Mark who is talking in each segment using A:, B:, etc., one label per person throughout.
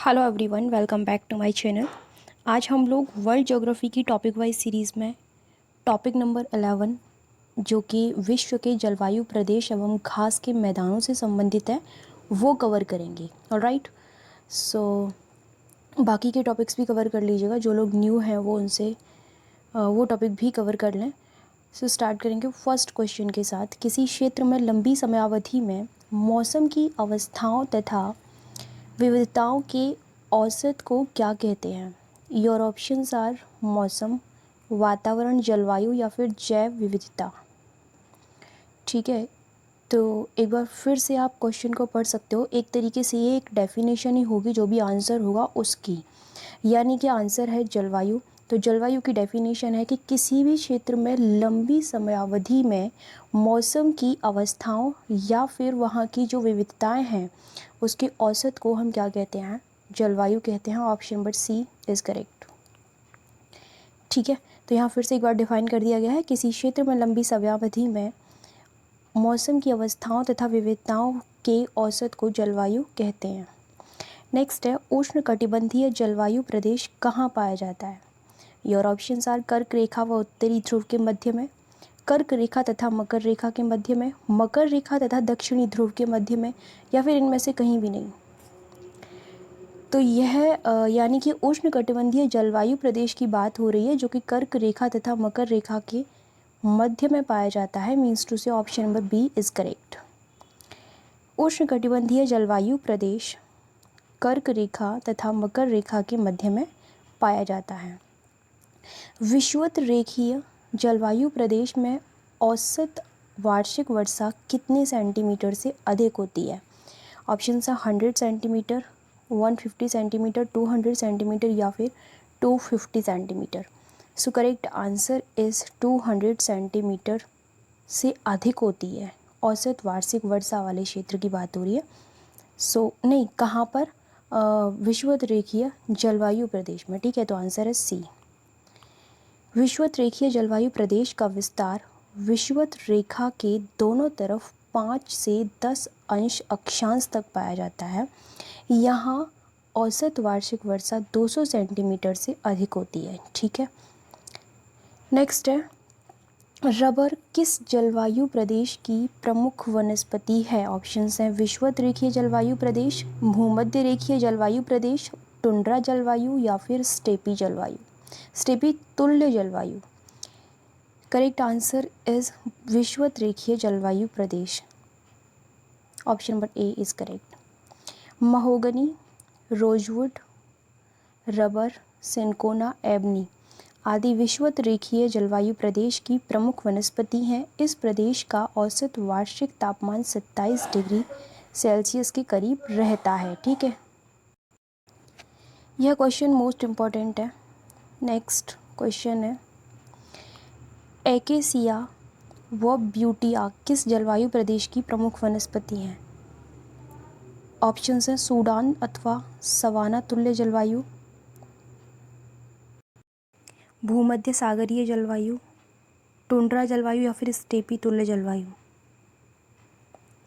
A: Hello everyone, welcome back to my channel. आज हम लोग वर्ल्ड ज्योग्राफी की टॉपिक वाइज सीरीज़ में टॉपिक नंबर 11 जो कि विश्व के जलवायु प्रदेश एवं घास के मैदानों से संबंधित है वो कवर करेंगे। ऑलराइट, सो बाकी के टॉपिक्स भी कवर कर लीजिएगा। जो लोग न्यू हैं वो उनसे वो टॉपिक भी कवर कर लें। सो स्टार्ट करेंगे फर्स्ट क्वेश्चन के साथ। किसी क्षेत्र में लंबी समयावधि में मौसम की अवस्थाओं तथा विविधताओं के औसत को क्या कहते हैं? योर ऑप्शंस आर मौसम, वातावरण, जलवायु या फिर जैव विविधता। ठीक है, तो एक बार फिर से आप क्वेश्चन को पढ़ सकते हो। एक तरीके से ये एक डेफिनेशन ही होगी जो भी आंसर होगा उसकी, यानी कि आंसर है जलवायु। तो जलवायु की डेफिनेशन है कि किसी भी क्षेत्र में लंबी समयावधि में मौसम की अवस्थाओं या फिर वहाँ की जो विविधताएं हैं उसके औसत को हम क्या कहते हैं? जलवायु कहते हैं। Option number C is correct. ठीक है, तो यहाँ फिर से एक बार डिफाइन कर दिया गया है, किसी क्षेत्र में लंबी समयावधि में मौसम की अवस्थाओं तथा विविधताओं के औसत को जलवायु कहते हैं। नेक्स्ट है, उष्णकटिबंधीय जलवायु प्रदेश कहाँ पाया जाता है? योर ऑप्शंस आर कर्क रेखा व उत्तरी ध्रुव के मध्य में, कर्क रेखा तथा मकर रेखा के मध्य में, मकर रेखा तथा दक्षिणी ध्रुव के मध्य में, या फिर इनमें से कहीं भी नहीं। तो यह यानी कि उष्णकटिबंधीय जलवायु प्रदेश की बात हो रही है जो कि कर्क रेखा तथा मकर रेखा के मध्य में पाया जाता है। Means to say option number B is correct. उष्णकटिबंधीय जलवायु प्रदेश कर्क रेखा तथा मकर रेखा के मध्य में पाया जाता है। विषुवत रेखीय जलवायु प्रदेश में औसत वार्षिक वर्षा कितने सेंटीमीटर से अधिक होती है? ऑप्शन है 100 सेंटीमीटर, 150 सेंटीमीटर, 200 सेंटीमीटर या फिर 250 centimetre. So correct answer is 200 centimetre से अधिक होती है। औसत वार्षिक वर्षा वाले क्षेत्र की बात हो रही है। सो नहीं, कहाँ पर? विषुवत रेखीय जलवायु प्रदेश में। ठीक है, तो आंसर है सी। विषुवत रेखीय जलवायु प्रदेश का विस्तार विषुवत रेखा के दोनों तरफ 5 से 10 अंश अक्षांश तक पाया जाता है। यहाँ औसत वार्षिक वर्षा 200 सेंटीमीटर से अधिक होती है। ठीक है, नेक्स्ट है, रबर किस जलवायु प्रदेश की प्रमुख वनस्पति है? ऑप्शंस हैं विषुवत रेखीय जलवायु प्रदेश, भूमध्य रेखीय जलवायु प्रदेश, टुंड्रा जलवायु या फिर स्टेपी जलवायु, स्टेपी तुल्य जलवायु। करेक्ट आंसर इज विषुवत रेखीय जलवायु प्रदेश। Option number A is correct. Mahogany, rosewood, rubber, cinchona, ebony आदि विषुवत रेखीय जलवायु प्रदेश की प्रमुख वनस्पति हैं। इस प्रदेश का औसत वार्षिक तापमान 27 डिग्री सेल्सियस के करीब रहता है। ठीक है, यह क्वेश्चन मोस्ट इम्पॉर्टेंट है। नेक्स्ट क्वेश्चन है, एकेसिया व ब्यूटिया किस जलवायु प्रदेश की प्रमुख वनस्पति हैं? ऑप्शंस हैं सूडान अथवा सवाना तुल्य जलवायु, भूमध्य सागरीय जलवायु, टुंड्रा जलवायु या फिर स्टेपी तुल्य जलवायु।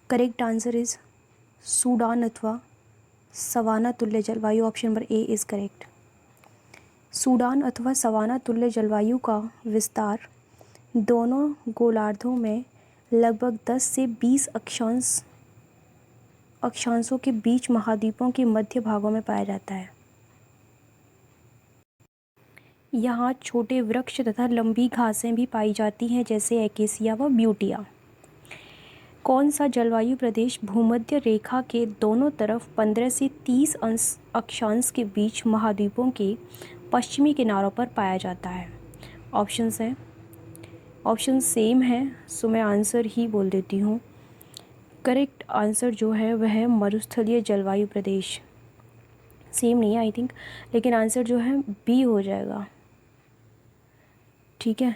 A: करेक्ट आंसर इज सूडान अथवा सवाना तुल्य जलवायु। Option number A is correct. Sudan अथवा सवाना तुल्य जलवायु का विस्तार दोनों गोलार्धों में लगभग 10 से 20 अक्षांशों के बीच महाद्वीपों के मध्य भागों में पाया जाता है। यहाँ छोटे वृक्ष तथा लंबी घासें भी पाई जाती हैं जैसे एकेसिया व ब्यूटिया। कौन सा जलवायु प्रदेश भूमध्य रेखा के दोनों तरफ 15 से 30 अक्षांश के बीच महाद्वीपों के पश्चिमी किनारों पर पाया जाता है? ऑप्शंस हैं, ऑप्शन सेम है सो मैं आंसर ही बोल देती हूँ। करेक्ट आंसर जो है वह है मरुस्थलीय जलवायु प्रदेश। सेम नहीं है आई थिंक, लेकिन आंसर जो है बी हो जाएगा। ठीक है,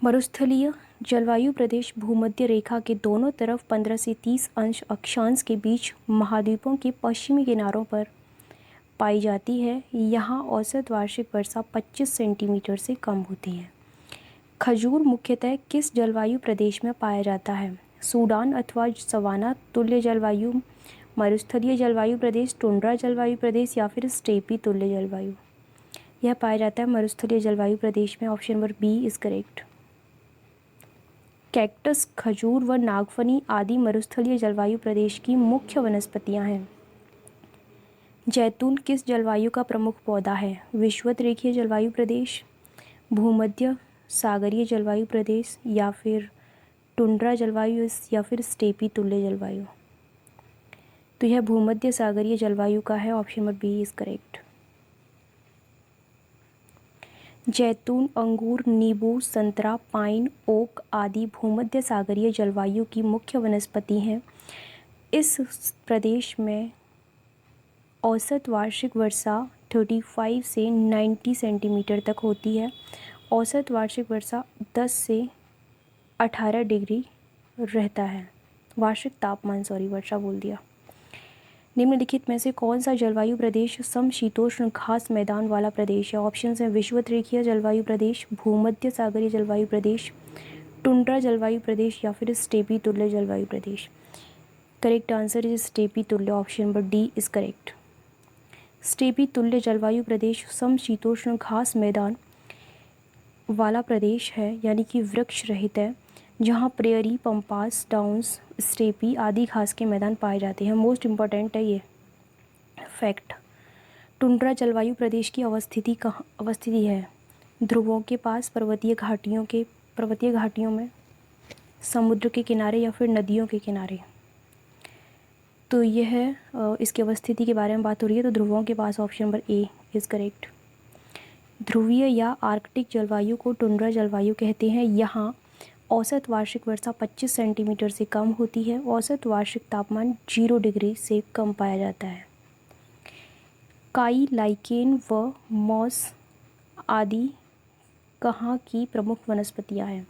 A: मरुस्थलीय जलवायु प्रदेश भूमध्य रेखा के दोनों तरफ 15 से 30 अंश अक्षांश के बीच महाद्वीपों के पश्चिमी किनारों पर पाई जाती है। यहाँ औसत वार्षिक वर्षा 25 सेंटीमीटर से कम होती है। खजूर मुख्यतः किस जलवायु प्रदेश में पाया जाता है? सूडान अथवा सवाना तुल्य जलवायु, मरुस्थलीय जलवायु प्रदेश, टुंड्रा जलवायु प्रदेश या फिर स्टेपी तुल्य जलवायु? यह पाया जाता है मरुस्थलीय जलवायु प्रदेश में। Option number B is correct. Cactus, खजूर व नागफनी आदि मरुस्थलीय जलवायु प्रदेश की मुख्य वनस्पतियां हैं। जैतून किस जलवायु का प्रमुख पौधा है? विषुवत रेखीय जलवायु प्रदेश, भूमध्य सागरीय जलवायु प्रदेश या फिर टुंड्रा जलवायु या फिर स्टेपी तुल्य जलवायु? तो यह भूमध्य सागरीय जलवायु का है। Option number B is correct. जैतून, अंगूर, नींबू, संतरा, पाइन, ओक आदि भूमध्य सागरीय जलवायु की मुख्य वनस्पति हैं। इस प्रदेश में औसत वार्षिक वर्षा 35 से 90 सेंटीमीटर तक होती है। औसत वार्षिक वर्षा 10 से 18 डिग्री रहता है। वार्षिक तापमान, वर्षा बोल दिया। निम्नलिखित में से कौन सा जलवायु प्रदेश समशीतोष्ण घास मैदान वाला प्रदेश है? ऑप्शन है विषुवत रेखीय जलवायु प्रदेश, भूमध्य सागरीय जलवायु प्रदेश, टुंड्रा जलवायु प्रदेश या फिर स्टेपी तुल्य जलवायु प्रदेश? करेक्ट आंसर इज स्टेपी तुल्य। Option number D is correct. Steppe तुल्य जलवायु प्रदेश समशीतोष्ण घास मैदान वाला प्रदेश है, यानी कि वृक्ष रहित है, जहाँ प्रेयरी, पंपास, डाउन्स, स्टेपी आदि घास के मैदान पाए जाते हैं। मोस्ट इम्पॉर्टेंट है ये फैक्ट। टुंड्रा जलवायु प्रदेश की अवस्थिति है? ध्रुवों के पास, पर्वतीय घाटियों में, समुद्र के किनारे या फिर नदियों के किनारे? तो यह इसकी अवस्थिति के बारे में बात हो रही है, तो ध्रुवों के पास। Option number A is correct. ध्रुवीय या आर्कटिक जलवायु को टुंड्रा जलवायु कहते हैं। यहाँ औसत वार्षिक वर्षा 25 सेंटीमीटर से कम होती है। औसत वार्षिक तापमान 0 डिग्री से कम पाया जाता है। काई, लाइकेन व मॉस आदि कहाँ की प्रमुख वनस्पतियाँ हैं?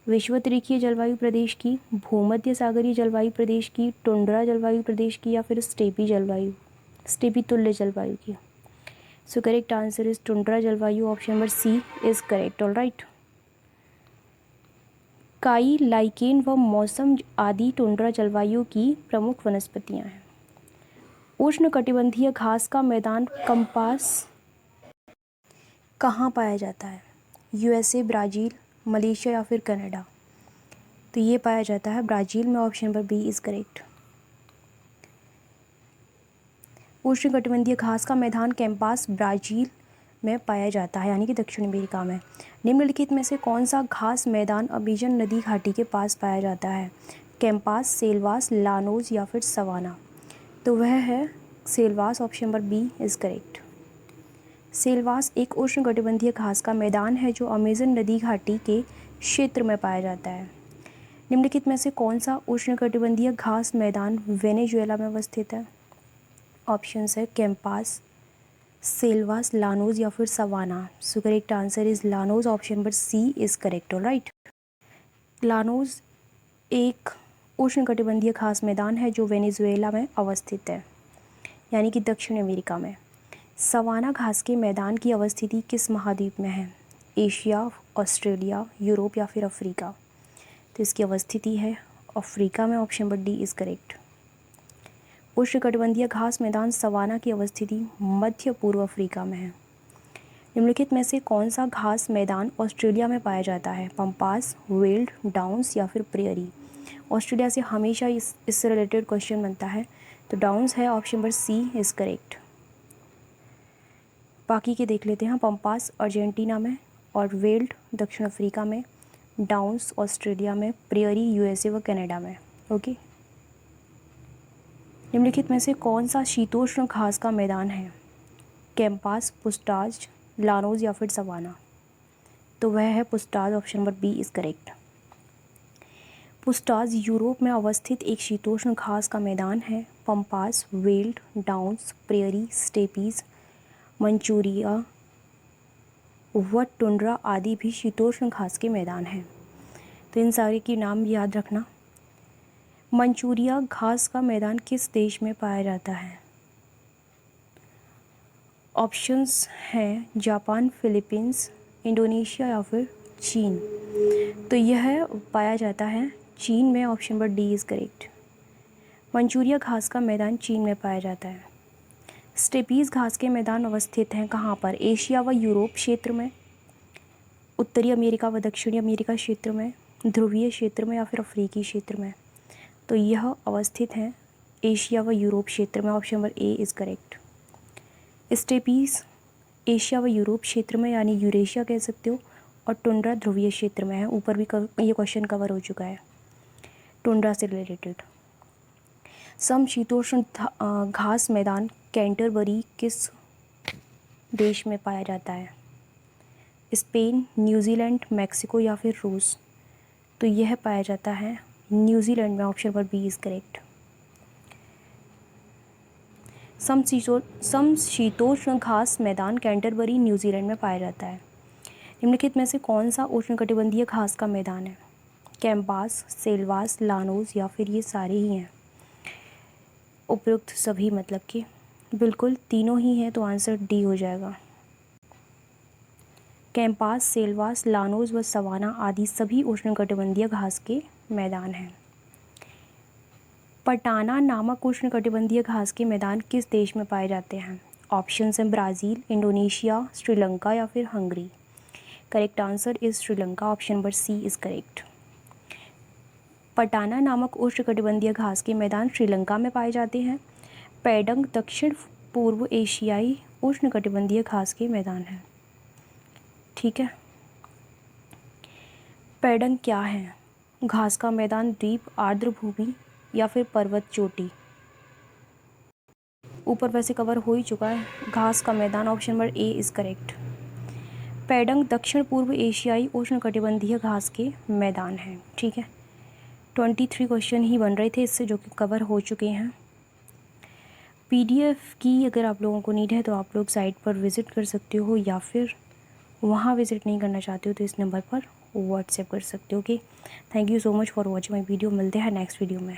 A: विषुवत रेखीय जलवायु प्रदेश की, भूमध्य सागरीय जलवायु प्रदेश की, टुंड्रा जलवायु प्रदेश की या फिर स्टेपी तुल्य जलवायु की? So correct answer is tundra जलवायु। Option number C is correct. All right. काई, लाइकेन व मौसम आदि टुंड्रा जलवायु की प्रमुख वनस्पतियां हैं। उष्णकटिबंधीय घास का मैदान कंपास कहाँ पाया जाता है? यूएसए, ब्राज़ील, मलेशिया या फिर कनाडा? तो ये पाया जाता है ब्राज़ील में। Option number B is correct. उष्णकटिबंधीय घास का मैदान कैंपास ब्राज़ील में पाया जाता है, यानी कि दक्षिण अमेरिका में। निम्नलिखित में से कौन सा घास मैदान अमेजन नदी घाटी के पास पाया जाता है? कैंपास, सेलवास, लानोज या फिर सवाना? तो वह है selvas. Option number B is correct. Selvas एक उष्णकटिबंधीय घास का मैदान है जो अमेजन नदी घाटी के क्षेत्र में पाया जाता है। निम्नलिखित में से कौन सा उष्णकटिबंधीय घास मैदान वेनेजुएला में अवस्थित है? ऑप्शन है कैंपास, सेलवास, लानोज या फिर savanna? So correct answer is llanos. Option number C is correct. All right. Llanos एक उष्णकटिबंधीय घास मैदान है जो वेनेजुएला में अवस्थित है, यानी कि दक्षिण अमेरिका में। सवाना घास के मैदान की अवस्थिति किस महाद्वीप में है? एशिया, ऑस्ट्रेलिया, यूरोप या फिर अफ्रीका? तो इसकी अवस्थिति है अफ्रीका में। Option number D is correct. उष्णकटिबंधीय घास मैदान सवाना की अवस्थिति मध्य पूर्व अफ्रीका में है। निम्नलिखित में से कौन सा घास मैदान ऑस्ट्रेलिया में पाया जाता है? पंपास, वेल्ड, डाउन्स या फिर प्रेयरी? ऑस्ट्रेलिया से हमेशा इससे रिलेटेड क्वेश्चन बनता है, तो डाउन्स है। Option number C is correct. बाकी के देख लेते हैं। पंपास अर्जेंटीना में और वेल्ड दक्षिण अफ्रीका में, डाउन्स ऑस्ट्रेलिया में, प्रेयरी यूएसए व कनाडा में। ओके। निम्नलिखित में से कौन सा शीतोष्ण घास का मैदान है? कैंपास, पुस्टाज, लानोज या फिर सवाना? तो वह है puszta. Option number B is correct. Puszta Europe में अवस्थित एक शीतोष्ण घास का मैदान है। Pampas, veld, downs, prairie, steppes, Manchuria व टुंड्रा आदि भी शीतोष्ण घास के मैदान हैं। तो इन सारे के नाम याद रखना। मंचूरिया घास का मैदान किस देश में पाया जाता है? ऑप्शंस हैं जापान, फिलीपींस, इंडोनेशिया या फिर चीन। तो यह पाया जाता है चीन में। Option number D is correct. Manchuria घास का मैदान चीन में पाया जाता है। स्टेपीज़ घास के मैदान अवस्थित हैं कहाँ पर? एशिया व यूरोप क्षेत्र में, उत्तरी अमेरिका व दक्षिणी अमेरिका क्षेत्र में, ध्रुवीय क्षेत्र में या फिर अफ्रीकी क्षेत्र में? तो यह अवस्थित हैं एशिया व यूरोप क्षेत्र में। Option number A is correct. Stapes Asia व यूरोप क्षेत्र में यानी यूरेशिया कह सकते हो, और टुंड्रा ध्रुवीय क्षेत्र में है। ऊपर भी ये क्वेश्चन कवर हो चुका है टुंड्रा से रिलेटेड। समशीतोष्ण घास मैदान कैंटरबरी किस देश में पाया जाता है? स्पेन, न्यूजीलैंड, मैक्सिको या फिर रूस? तो यह पाया जाता है न्यूजीलैंड में। Option number B is correct. समशीतोष्ण घास मैदान कैंटरबरी न्यूजीलैंड में पाया जाता है। निम्नलिखित में से कौन सा उष्णकटिबंधीय घास का मैदान है? कैम्पास, सेल्वास, लानोस या फिर ये सारे ही हैं? उपयुक्त सभी मतलब कि बिल्कुल तीनों ही हैं, तो आंसर डी हो जाएगा। कैम्पास, सेल्वास, लानोस व सवाना आदि सभी उष्णकटिबंधीय घास के मैदान हैं। पटाना नामक उष्णकटिबंधीय घास के मैदान किस देश में पाए जाते हैं? ऑप्शंस हैं ब्राज़ील, इंडोनेशिया, श्रीलंका या फिर Hungary. Correct answer is Sri Lanka. Option number C is correct. Patana नामक उष्णकटिबंधीय घास के मैदान श्रीलंका में पाए जाते हैं। पैडंग दक्षिण पूर्व एशियाई उष्णकटिबंधीय घास के मैदान हैं। ठीक है, पैडंग क्या है? घास का मैदान, द्वीप, आर्द्र भूमि या फिर पर्वत चोटी? ऊपर वैसे कवर हो ही चुका है घास का मैदान। Option number A is correct. पैडंग दक्षिण पूर्व एशियाई उष्णकटिबंधीय घास के मैदान हैं। ठीक है, 23 क्वेश्चन ही बन रहे थे इससे, जो कि कवर हो चुके हैं। पीडीएफ की अगर आप लोगों को नीड है तो आप लोग साइट पर विज़िट कर सकते हो, या फिर वहाँ विज़िट नहीं करना चाहते हो तो इस नंबर पर व्हाट्सएप कर सकते हो। Okay, thank you so much for watching my video. मिलते हैं नेक्स्ट वीडियो में।